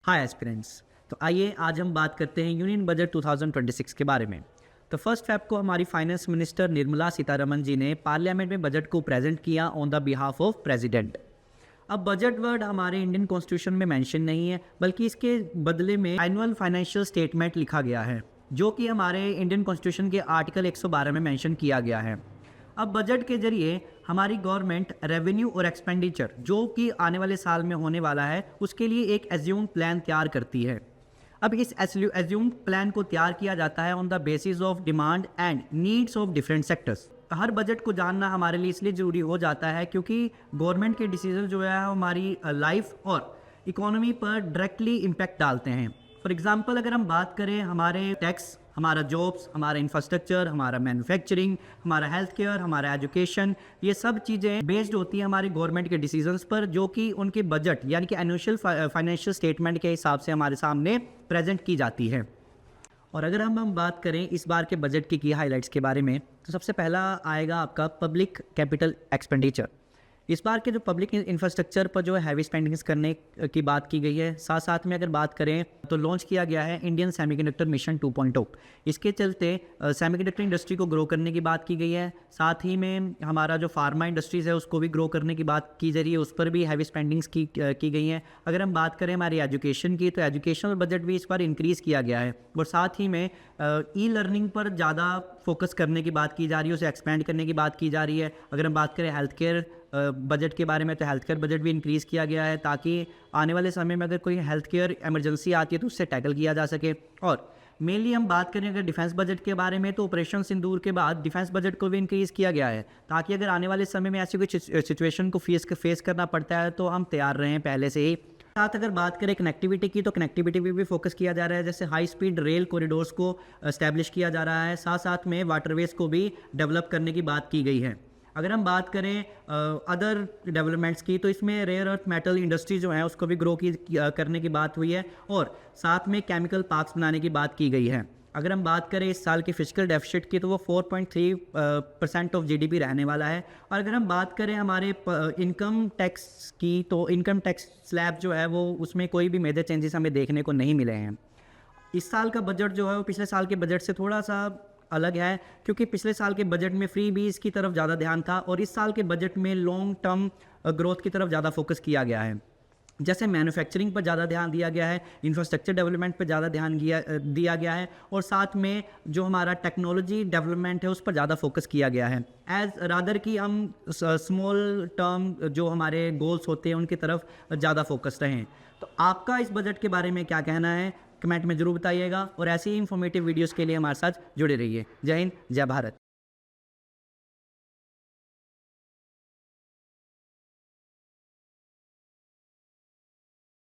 हाय aspirants. तो आइए आज हम बात करते हैं यूनियन बजट 2026 के बारे में। तो फर्स्ट फेब को हमारी फाइनेंस मिनिस्टर निर्मला सीतारमन जी ने पार्लियामेंट में बजट को प्रेजेंट किया on the behalf of president. अब बजट वर्ड हमारे इंडियन कॉन्स्टिट्यूशन में मेंशन नहीं है, बल्कि इसके बदले में एनुअल फाइनेंशियल स्टेटमेंट लिखा गया है, जो कि हमारे इंडियन कॉन्स्टिट्यूशन के आर्टिकल 112 में मेंशन किया गया है। अब बजट के जरिए हमारी गवर्नमेंट रेवेन्यू और एक्सपेंडिचर जो कि आने वाले साल में होने वाला है उसके लिए एक एज्यूम प्लान तैयार करती है। अब इस एज्यूम प्लान को तैयार किया जाता है on the basis of demand and needs of different sectors. Her budget को जानना हमारे लिए इसलिए ज़रूरी हो जाता है क्योंकि गवर्नमेंट के डिसीजन जो है हमारी लाइफ और इकोनॉमी पर डायरेक्टली इम्पैक्ट डालते हैं। फॉर एग्जांपल अगर हम बात करें हमारे टैक्स, हमारा जॉब्स, हमारा इंफ्रास्ट्रक्चर, हमारा मैन्युफैक्चरिंग, हमारा हेल्थ केयर, हमारा एजुकेशन, ये सब चीज़ें बेस्ड होती हैं हमारे गवर्नमेंट के डिसीजंस पर, जो कि उनके बजट यानी कि एनुअल फाइनेंशियल स्टेटमेंट के हिसाब से हमारे सामने प्रेजेंट की जाती है। और अगर हम बात करें इस बार के बजट की हाइलाइट्स के बारे में, तो सबसे पहला आएगा आपका पब्लिक कैपिटल एक्सपेंडिचर। इस बार के जो पब्लिक इंफ्रास्ट्रक्चर पर जो है हैवी स्पेंडिंग्स करने की बात की गई है। साथ साथ में अगर बात करें तो लॉन्च किया गया है इंडियन सेमीकंडक्टर मिशन 2.0। इसके चलते सेमीकंडक्टर इंडस्ट्री को ग्रो करने की बात की गई है। साथ ही में हमारा जो फार्मा इंडस्ट्रीज़ है उसको भी ग्रो करने की बात की जा रही है, उस पर भी हैवी स्पेंडिंग्स की गई हैं। अगर हम बात करें हमारी एजुकेशन की, तो एजुकेशनल बजट भी इस बार इंक्रीज़ किया गया है और साथ ही में ई लर्निंग पर ज़्यादा फोकस करने की बात की जा रही है, उसे एक्सपेंड करने की बात की जा रही है। अगर हम बात करें हेल्थ केयर बजट के बारे में, तो हेल्थ केयर बजट भी इंक्रीज़ किया गया है ताकि आने वाले समय में अगर कोई हेल्थ केयर इमरजेंसी आती है तो उससे टैकल किया जा सके। और मेनली हम बात करें अगर डिफेंस बजट के बारे में, तो ऑपरेशन सिंदूर के बाद डिफेंस बजट को भी इंक्रीज़ किया गया है ताकि अगर आने वाले समय में ऐसी कोई सिचुएशन को फेस करना पड़ता है तो हम तैयार रहें पहले से ही। साथ अगर बात करें कनेक्टिविटी की, तो कनेक्टिविटी पे भी फोकस किया जा रहा है, जैसे हाई स्पीड रेल कॉरिडोर्स को एस्टैब्लिश किया जा रहा है। साथ साथ में वाटरवेज को भी डेवलप करने की बात की गई है। अगर हम बात करें अदर डेवलपमेंट्स की, तो इसमें रेयर अर्थ मेटल इंडस्ट्री जो है उसको भी ग्रो करने की बात हुई है और साथ में केमिकल पार्क्स बनाने की बात की गई है। अगर हम बात करें इस साल की फिजिकल डेफिसिट की, तो वो 4.3% ऑफ जीडीपी रहने वाला है। और अगर हम बात करें हमारे इनकम टैक्स की, तो इनकम टैक्स स्लैब जो है वो उसमें कोई भी मेजर चेंजेस हमें देखने को नहीं मिले हैं। इस साल का बजट जो है वो पिछले साल के बजट से थोड़ा सा अलग है, क्योंकि पिछले साल के बजट में फ्री बीज की तरफ ज़्यादा ध्यान था और इस साल के बजट में लॉन्ग टर्म ग्रोथ की तरफ ज़्यादा फोकस किया गया है। जैसे मैन्युफैक्चरिंग पर ज़्यादा ध्यान दिया गया है, इंफ्रास्ट्रक्चर डेवलपमेंट पर ज़्यादा ध्यान दिया गया है और साथ में जो हमारा टेक्नोलॉजी डेवलपमेंट है उस पर ज़्यादा फोकस किया गया है। एज रादर कि हम स्मॉल टर्म जो हमारे गोल्स होते हैं उनकी तरफ ज़्यादा फोकस रहें। तो आपका इस बजट के बारे में क्या कहना है, कमेंट में ज़रूर बताइएगा और ऐसी ही इंफॉर्मेटिव वीडियोज़ के लिए हमारे साथ जुड़े रहिए। जय हिंद, जय भारत।